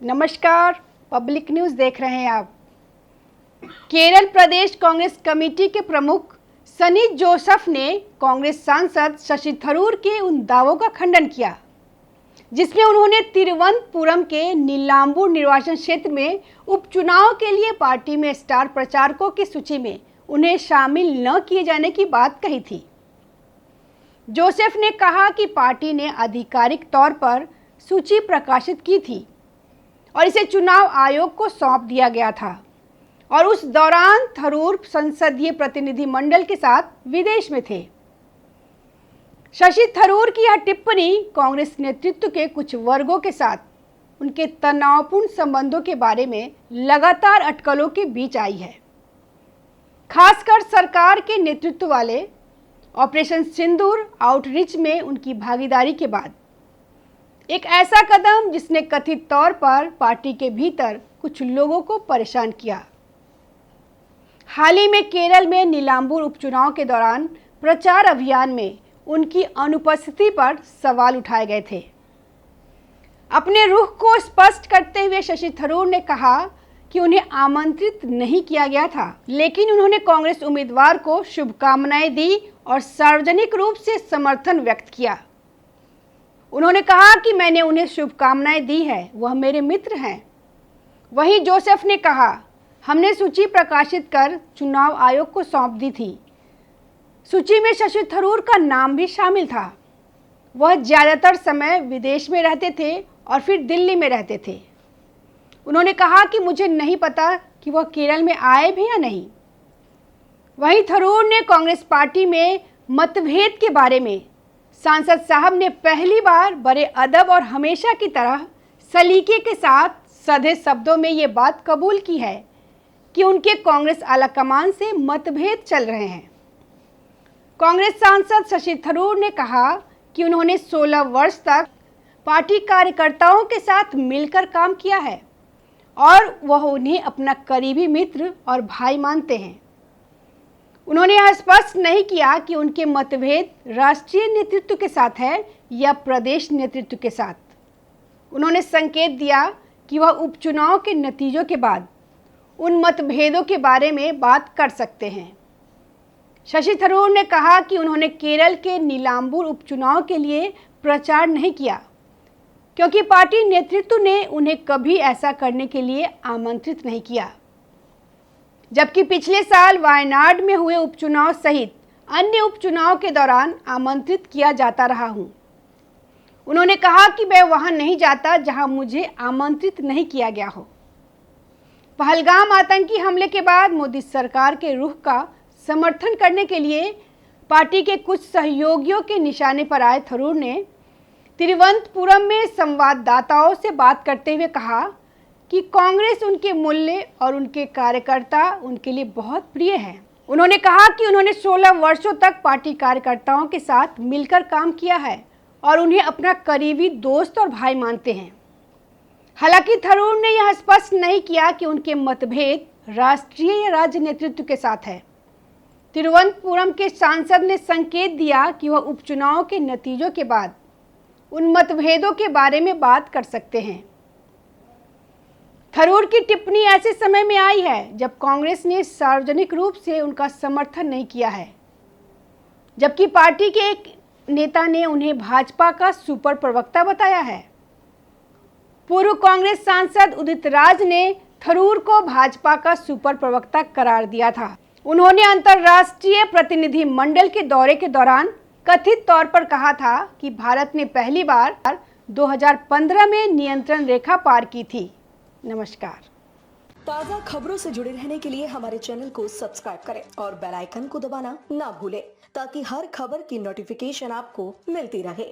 नमस्कार, public news देख रहे हैं आप। केरल प्रदेश कांग्रेस कमेटी के प्रमुख सनी जोसेफ ने कांग्रेस सांसद शशि थरूर के उन दावों का खंडन किया जिसमें उन्होंने तिरुवनंतपुरम के नीलांबूर निर्वाचन क्षेत्र में उपचुनाव के लिए पार्टी में स्टार प्रचारकों की सूची में उन्हें शामिल न किए जाने की बात कही थी। जोसेफ ने कहा कि पार्टी ने आधिकारिक तौर पर सूची प्रकाशित की थी और इसे चुनाव आयोग को सौंप दिया गया था और उस दौरान थरूर संसदीय प्रतिनिधिमंडल के साथ विदेश में थे। शशि थरूर की यह टिप्पणी कांग्रेस नेतृत्व के कुछ वर्गों के साथ उनके तनावपूर्ण संबंधों के बारे में लगातार अटकलों के बीच आई है। खासकर सरकार के नेतृत्व वाले ऑपरेशन सिंदूर आउटरीच में उनकी भागीदारी के बाद एक ऐसा कदम जिसने कथित तौर पर पार्टी के भीतर कुछ लोगों को परेशान किया। हाल ही में केरल में नीलांबूर उपचुनाव के दौरान प्रचार अभियान में उनकी अनुपस्थिति पर सवाल उठाए गए थे। अपने रुख को स्पष्ट करते हुए शशि थरूर ने कहा कि उन्हें आमंत्रित नहीं किया गया था, लेकिन उन्होंने कांग्रेस उम्मीदवार को शुभकामनाएं दी और सार्वजनिक रूप से समर्थन व्यक्त किया। उन्होंने कहा कि मैंने उन्हें शुभकामनाएं दी है, वह मेरे मित्र हैं। वहीं जोसेफ ने कहा, हमने सूची प्रकाशित कर चुनाव आयोग को सौंप दी थी। सूची में शशि थरूर का नाम भी शामिल था। वह ज़्यादातर समय विदेश में रहते थे और फिर दिल्ली में रहते थे। उन्होंने कहा कि मुझे नहीं पता कि वह केरल में आए भी या नहीं। वहीं थरूर ने कांग्रेस पार्टी में मतभेद के बारे में सांसद साहब ने पहली बार बड़े अदब और हमेशा की तरह सलीके के साथ सधे शब्दों में ये बात कबूल की है कि उनके कांग्रेस आलाकमान से मतभेद चल रहे हैं। कांग्रेस सांसद शशि थरूर ने कहा कि उन्होंने 16 वर्ष तक पार्टी कार्यकर्ताओं के साथ मिलकर काम किया है और वह उन्हें अपना करीबी मित्र और भाई मानते हैं। उन्होंने यह स्पष्ट नहीं किया कि उनके मतभेद राष्ट्रीय नेतृत्व के साथ है या प्रदेश नेतृत्व के साथ। उन्होंने संकेत दिया कि वह उपचुनाव के नतीजों के बाद उन मतभेदों के बारे में बात कर सकते हैं। शशि थरूर ने कहा कि उन्होंने केरल के नीलांबूर उपचुनाव के लिए प्रचार नहीं किया क्योंकि पार्टी नेतृत्व ने उन्हें कभी ऐसा करने के लिए आमंत्रित नहीं किया, जबकि पिछले साल वायनाड में हुए उपचुनाव सहित अन्य उपचुनाव के दौरान आमंत्रित किया जाता रहा हूं। उन्होंने कहा कि मैं वहां नहीं जाता जहां मुझे आमंत्रित नहीं किया गया हो। पहलगाम आतंकी हमले के बाद मोदी सरकार के रुख का समर्थन करने के लिए पार्टी के कुछ सहयोगियों के निशाने पर आए थरूर ने तिरुवनंतपुरम में संवाददाताओं से बात करते हुए कहा कि कांग्रेस उनके मूल्य और उनके कार्यकर्ता उनके लिए बहुत प्रिय हैं। उन्होंने कहा कि उन्होंने 16 वर्षों तक पार्टी कार्यकर्ताओं के साथ मिलकर काम किया है और उन्हें अपना करीबी दोस्त और भाई मानते हैं। हालांकि थरूर ने यह स्पष्ट नहीं किया कि उनके मतभेद राष्ट्रीय या राज्य नेतृत्व के साथ है। तिरुवनंतपुरम के सांसद ने संकेत दिया कि वह उपचुनाव के नतीजों के बाद उन मतभेदों के बारे में बात कर सकते हैं। थरूर की टिप्पणी ऐसे समय में आई है जब कांग्रेस ने सार्वजनिक रूप से उनका समर्थन नहीं किया है, जबकि पार्टी के एक नेता ने उन्हें भाजपा का सुपर प्रवक्ता बताया है। पूर्व कांग्रेस सांसद उदित राज ने थरूर को भाजपा का सुपर प्रवक्ता करार दिया था। उन्होंने अंतर्राष्ट्रीय प्रतिनिधि मंडल के दौरे के दौरान कथित तौर पर कहा था कि भारत ने पहली बार 2015 में नियंत्रण रेखा पार की थी। नमस्कार। ताज़ा खबरों से जुड़े रहने के लिए हमारे चैनल को सब्सक्राइब करें और बेल आइकन को दबाना ना भूलें ताकि हर खबर की नोटिफिकेशन आपको मिलती रहे।